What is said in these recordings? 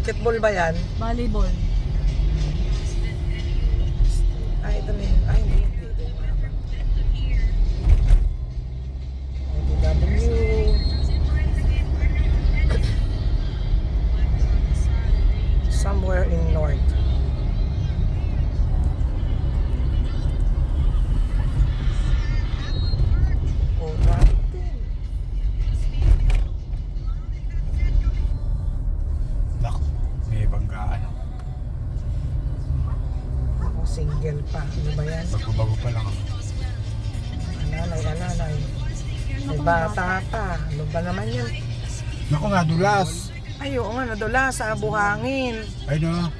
Basketball ba yan? Volleyball. Ay, ito na yun. Ay, hindi. Ito yung mahaba. IDW. Somewhere in north. Oh, natin. Naku, may banggaan. Ako, single pa. Ano ba yan? Bago-bago pa lang ako. Alalay. May bata pa. Ano ba naman yan? Naku nga, dulas. Ay, oo nga, nadula sa buhangin. Ay no,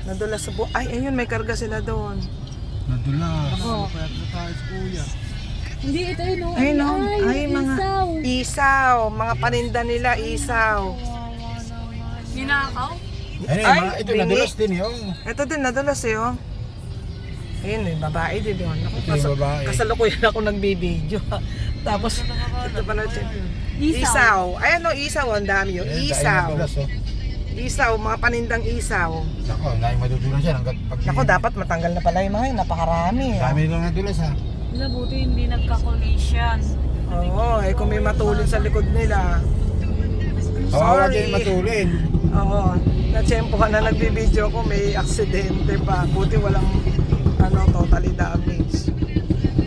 Nadula sa Ay, ayun, may karga sila doon. nadulas. Oh. Hindi, ito yun. Oh. Ay, no. Ay, mga isaw. isaw. Mga paninda nila, isaw. Ninakaw? Ay, Ay, mga, ito bingi. nadulas din yun. Ito din, nadulas eh, oh. Ayun, may babae din yun. Ako, Ito yung babae. kasalukuyan ako nagbibideo. Tapos, ito pa na check. Isaw. Isaw. Ayan, no, isaw. Ang dami yun. Ayun, dahil Isaw. nadulas, oh. Isaw, mga panindang isaw. Naku, naing madudulas yan hanggat pag... Ako, dapat matanggal na pala yung mga yun. Napakarami. Dami lang nadulas ha. Wala, buti hindi nagka-collision. Oo, eh kung may matulin sa likod nila. Kawawa Sorry. din matulin. Oo, na-tsempo ka na nagbibideo ko, may aksidente pa. Buti walang totally damage.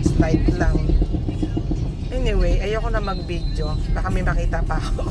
Slight lang. Anyway, ayoko na mag-video. Baka may makita pa ako.